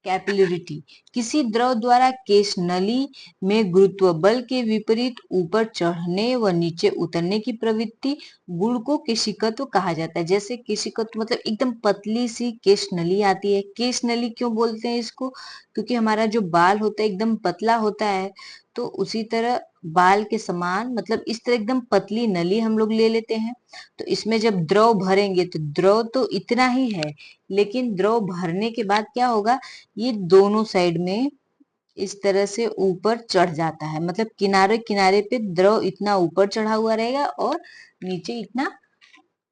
कैपिलरिटी। किसी द्रव द्वारा केश नली में गुरुत्व बल के विपरीत ऊपर चढ़ने व नीचे उतरने की प्रवृत्ति गुण को केशिकत्व कहा जाता है। जैसे केशिकत्व मतलब एकदम पतली सी केश नली आती है। केश नली क्यों बोलते हैं इसको, क्योंकि हमारा जो बाल होता है एकदम पतला होता है, तो उसी तरह बाल के समान, मतलब इस तरह एकदम पतली नली हम लोग ले लेते हैं। तो इसमें जब द्रव भरेंगे तो द्रव तो इतना ही है, लेकिन द्रव भरने के बाद क्या होगा, ये दोनों साइड में इस तरह से ऊपर चढ़ जाता है। मतलब किनारे किनारे पे द्रव इतना ऊपर चढ़ा हुआ रहेगा और नीचे इतना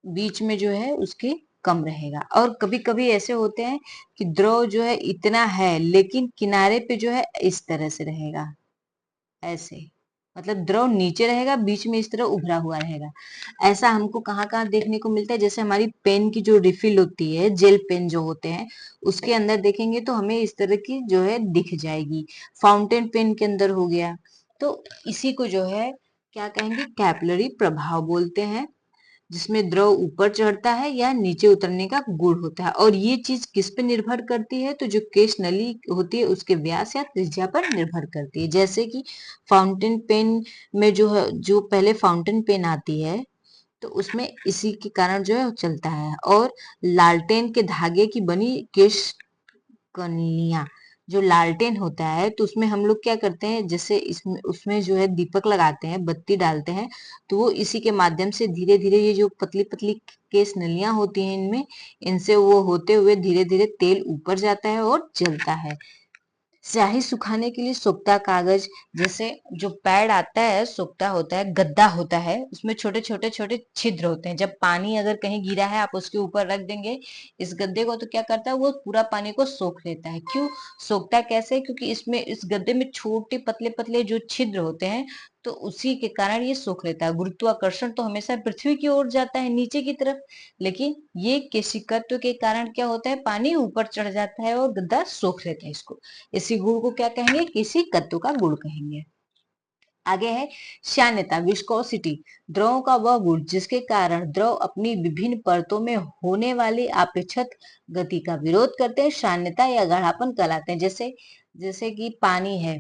बीच में जो है उसके कम रहेगा। और कभी कभी ऐसे होते हैं कि द्रव जो है इतना है लेकिन किनारे पे जो है इस तरह से रहेगा, ऐसे, मतलब द्रव नीचे रहेगा, बीच में इस तरह उभरा हुआ रहेगा। ऐसा हमको कहाँ कहाँ देखने को मिलता है, जैसे हमारी पेन की जो रिफिल होती है, जेल पेन जो होते हैं, उसके अंदर देखेंगे तो हमें इस तरह की जो है दिख जाएगी। फाउंटेन पेन के अंदर हो गया, तो इसी को जो है क्या कहेंगे, कैपिलरी प्रभाव बोलते हैं, जिसमें द्रव ऊपर चढ़ता है या नीचे उतरने का गुण होता है। और ये चीज किस पे निर्भर करती है, तो जो केश नली होती है उसके व्यास या त्रिज्या पर निर्भर करती है। जैसे कि फाउंटेन पेन में जो है, जो पहले फाउंटेन पेन आती है तो उसमें इसी के कारण जो है चलता है। और लालटेन के धागे की बनी केश कनिया, जो लालटेन होता है तो उसमें हम लोग क्या करते हैं, जैसे इसमें उसमें जो है दीपक लगाते हैं, बत्ती डालते हैं, तो वो इसी के माध्यम से धीरे धीरे ये जो पतली पतली केस नलियां होती हैं इनमें, इनसे वो होते हुए धीरे धीरे तेल ऊपर जाता है और जलता है। स्याही सुखाने के लिए सोख्ता कागज, जैसे जो पैड आता है, सोख्ता होता है, गद्दा होता है, उसमें छोटे छोटे छोटे छिद्र होते हैं। जब पानी अगर कहीं गिरा है आप उसके ऊपर रख देंगे इस गद्दे को, तो क्या करता है, वो पूरा पानी को सोख लेता है। क्यों सोखता है, कैसे, क्योंकि इसमें इस गद्दे में छोटे पतले पतले जो छिद्र होते हैं, तो उसी के कारण ये सोख लेता है। गुरुत्वाकर्षण तो हमेशा पृथ्वी की ओर जाता है, नीचे की तरफ, लेकिन ये केशिकत्व के कारण क्या होता है, पानी ऊपर चढ़ जाता है और गड्ढा सोख लेता है इसको। इसी गुण को क्या कहेंगे, केशिकत्व का गुण कहेंगे। आगे है श्यानता, विस्कोसिटी, द्रव का वह गुण जिसके कारण द्रव अपनी विभिन्न परतों में होने वाली अपेक्षित गति का विरोध करते हैं, श्यानता या गाढ़ापन कहलाते हैं। जैसे जैसे कि पानी है,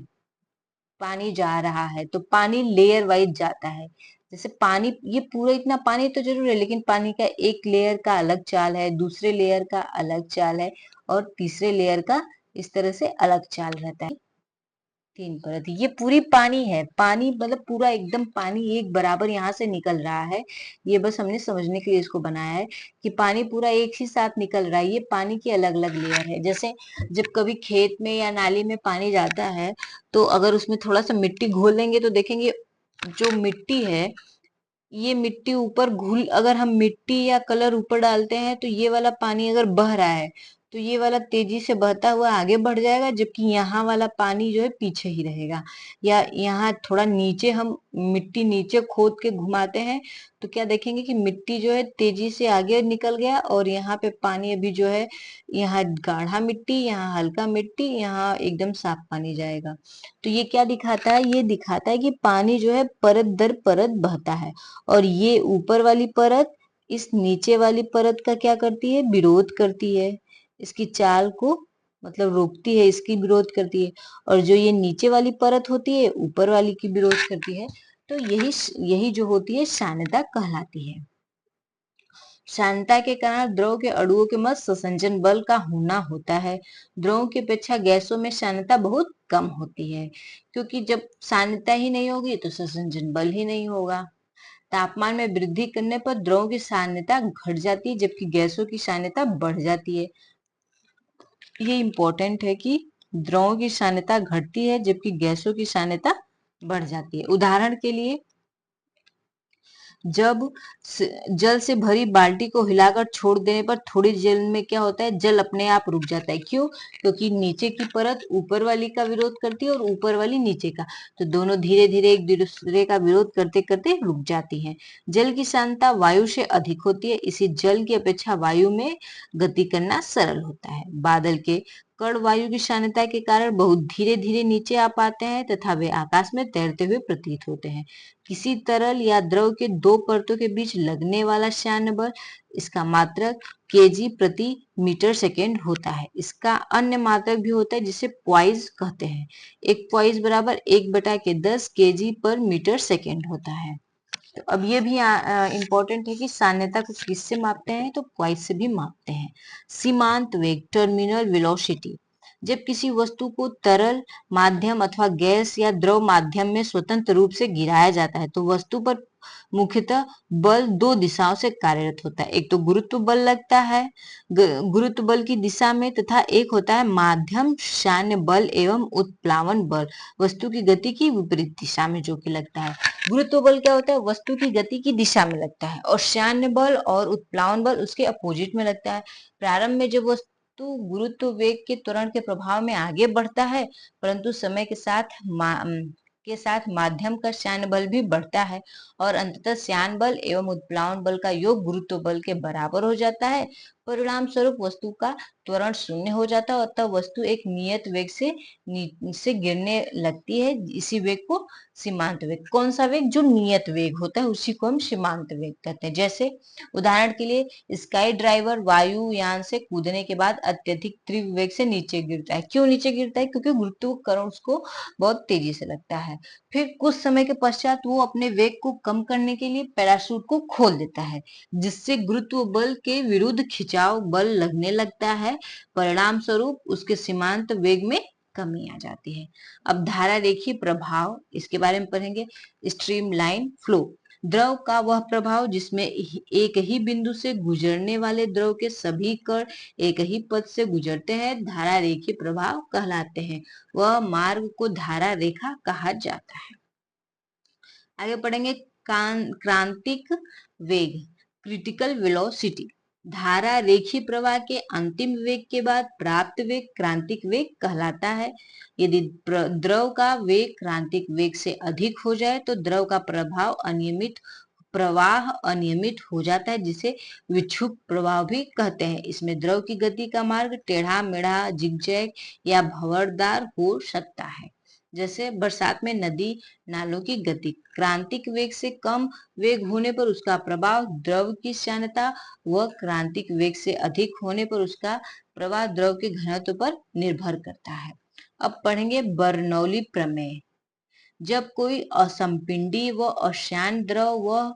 पानी जा रहा है तो पानी लेयर वाइज जाता है। जैसे पानी, ये पूरा इतना पानी तो जरूर है, लेकिन पानी का एक लेयर का अलग चाल है, दूसरे लेयर का अलग चाल है, और तीसरे लेयर का इस तरह से अलग चाल रहता है। 3 परत, ये पूरी पानी है, पानी मतलब पूरा एकदम पानी एक बराबर यहाँ से निकल रहा है। ये बस हमने समझने के लिए इसको बनाया है कि पानी पूरा एक ही साथ निकल रहा है। ये पानी की अलग अलग लेयर है। जैसे जब कभी खेत में या नाली में पानी जाता है, तो अगर उसमें थोड़ा सा मिट्टी घोल देंगे तो देखेंगे जो मिट्टी है, ये मिट्टी ऊपर घुल, अगर हम मिट्टी या कलर ऊपर डालते हैं तो ये वाला पानी अगर बह रहा है तो ये वाला तेजी से बहता हुआ आगे बढ़ जाएगा, जबकि यहाँ वाला पानी जो है पीछे ही रहेगा। या यहाँ थोड़ा नीचे हम मिट्टी नीचे खोद के घुमाते हैं तो क्या देखेंगे कि मिट्टी जो है तेजी से आगे निकल गया, और यहाँ पे पानी अभी जो है, यहाँ गाढ़ा मिट्टी, यहाँ हल्का मिट्टी, यहाँ एकदम साफ पानी जाएगा। तो ये क्या दिखाता है, ये दिखाता है कि पानी जो है परत दर परत बहता है, और ये ऊपर वाली परत इस नीचे वाली परत का क्या करती है, विरोध करती है, इसकी चाल को मतलब रोकती है, इसकी विरोध करती है। और जो ये नीचे वाली परत होती है ऊपर वाली की विरोध करती है। तो यही यही जो होती है श्यानता कहलाती है। श्यानता के कारण द्रव के अणुओं के मध्य संसंजन बल का होना होता है। द्रवों की अपेक्षा गैसों में श्यानता बहुत कम होती है, क्योंकि जब श्यानता ही नहीं होगी तो संसंजन बल ही नहीं होगा। तापमान में वृद्धि करने पर द्रवों की सान्यता घट जाती है, जबकि गैसों की सान्यता बढ़ जाती है। ये इंपॉर्टेंट है कि द्रवों की सान्यता घटती है जबकि गैसों की सान्यता बढ़ जाती है। उदाहरण के लिए, जब जल से भरी बाल्टी को हिलाकर छोड़ देने पर थोड़ी जल में क्या होता है, जल अपने आप रुक जाता है। क्यों? क्योंकि नीचे की परत ऊपर वाली का विरोध करती है और ऊपर वाली नीचे का, तो दोनों धीरे धीरे एक दूसरे का विरोध करते करते रुक जाती हैं। जल की सांद्रता वायु से अधिक होती है, इसी जल की अपेक्षा वायु में गति करना सरल होता है। बादल के कण वायु की सांद्रता के कारण बहुत धीरे धीरे नीचे आ पाते हैं तथा वे आकाश में तैरते हुए प्रतीत होते हैं। किसी तरल या द्रव के दो परतों के बीच लगने वाला श्यान बल, इसका मात्रक केजी प्रति मीटर सेकेंड होता है। इसका अन्य मात्रक भी होता है जिसे पॉइज कहते हैं। एक पॉइज बराबर 1/10 केजी पर मीटर सेकेंड होता है। तो अब ये भी इंपॉर्टेंट है कि सान्यता को किससे मापते हैं, तो पॉइज से भी मापते हैं। सीमांत वेग, टर्मिनल वेलोसिटी, जब किसी वस्तु को तरल माध्यम अथवा गैस या द्रव माध्यम में स्वतंत्र रूप से गिराया जाता है तो वस्तु पर मुख्यतः बल दो दिशाओं से कार्यरत होता है। एक तो गुरुत्व बल लगता है गुरुत्व बल की दिशा में, तथा एक होता है माध्यम शान्य बल एवं उत्प्लावन बल, वस्तु की गति की विपरीत दिशा में जो कि लगता है। गुरुत्व बल क्या होता है, वस्तु की गति की दिशा में लगता है, और शान्य बल और उत्प्लावन बल उसके अपोजिट में लगता है। प्रारंभ में जब वस्तु गुरुत्व वेग के त्वरण के प्रभाव में आगे बढ़ता है, परंतु समय के साथ माध्यम का श्यान बल भी बढ़ता है, और अंततः श्यान बल एवं उत्प्लावन बल का योग गुरुत्व बल के बराबर हो जाता है। परिणाम स्वरूप वस्तु का त्वरण शून्य हो जाता है, और तब वस्तु एक नियत वेग से गिरने लगती है। इसी वेग को सीमांत वेग, कौन सा वेग, जो नियत वेग होता है उसी को हम सीमांत वेग कहते हैं। जैसे उदाहरण के लिए स्काई ड्राइवर वायुयान से कूदने के बाद अत्यधिक तीव्र वेग से नीचे गिरता है। क्यों नीचे गिरता है? क्योंकि गुरुत्वाकर्षण उसको बहुत तेजी से लगता है। फिर कुछ समय के पश्चात वो अपने वेग को कम करने के लिए पैराशूट को खोल देता है, जिससे गुरुत्व बल के विरुद्ध खिंचाव बल लगने लगता है। परिणाम स्वरूप उसके सीमांत वेग में कमी आ जाती है। अब धारा रेखीय प्रभाव, इसके बारे में पढ़ेंगे। स्ट्रीमलाइन फ्लो, द्रव का वह प्रभाव जिसमें एक ही बिंदु से गुजरने वाले द्रव के सभी कण एक ही पथ से गुजरते हैं, धारा रेखीय प्रभाव कहलाते हैं। वह मार्ग को धारा रेखा कहा जाता है। आगे पढ़ेंगे क्रांतिक वेग, क्रिटिकल वेलोसिटी। धारा रेखीय प्रवाह के अंतिम वेग के बाद प्राप्त वेग क्रांतिक वेग कहलाता है। यदि द्रव का वेग क्रांतिक वेग से अधिक हो जाए तो द्रव का प्रवाह अनियमित हो जाता है, जिसे विक्षुब्ध प्रवाह भी कहते हैं। इसमें द्रव की गति का मार्ग टेढ़ा मेढ़ा, जिगजैग या भंवरदार हो सकता है। जैसे बरसात में नदी नालों की गति क्रांतिक वेग से कम वेग होने पर उसका प्रभाव द्रव की श्यानता व क्रांतिक वेग से अधिक होने पर उसका प्रवाह द्रव के घनत्व पर निर्भर करता है। अब पढ़ेंगे बर्नौली प्रमेय। जब कोई असंपिंडी व अश्यान द्रव व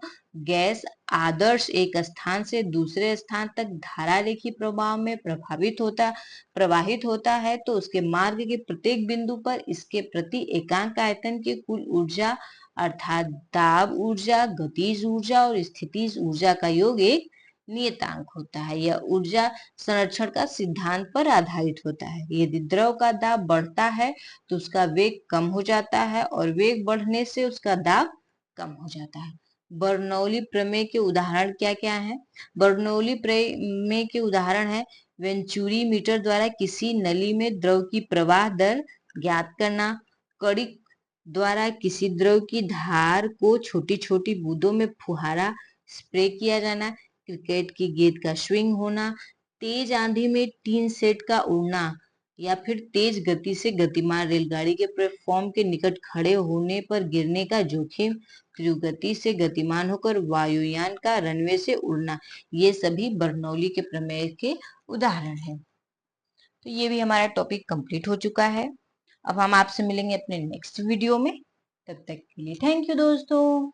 गैस आदर्श एक स्थान से दूसरे स्थान तक धारा रेखी प्रवाह में प्रवाहित होता है तो उसके मार्ग के प्रत्येक बिंदु पर इसके प्रति एकांक आयतन की कुल ऊर्जा अर्थात दाब ऊर्जा, गतिज ऊर्जा और स्थितिज ऊर्जा का योग एक नियतांक होता है। यह ऊर्जा संरक्षण का सिद्धांत पर आधारित होता है। यदि द्रव का दाब बढ़ता है तो उसका वेग कम हो जाता है और वेग बढ़ने से उसका दाब कम हो जाता है। बर्नौली प्रमेय के उदाहरण क्या क्या हैं? बर्नौली प्रमेय के उदाहरण है वेंचुरी मीटर द्वारा किसी नली में द्रव की प्रवाह दर ज्ञात करना, कड़ी द्वारा किसी द्रव की धार को छोटी छोटी बूंदों में फुहारा स्प्रे किया जाना, क्रिकेट की गेंद का स्विंग होना, तेज आंधी में टीन सेट का उड़ना या फिर तेज गति से गतिमान रेलगाड़ी के प्लेटफॉर्म के निकट खड़े होने पर गिरने का जोखिम, तीव्र गति से गतिमान होकर वायुयान का रनवे से उड़ना, ये सभी बर्नौली के प्रमेय के उदाहरण हैं। तो ये भी हमारा टॉपिक कंप्लीट हो चुका है। अब हम आपसे मिलेंगे अपने नेक्स्ट वीडियो में। तब तक के लिए थैंक यू दोस्तों।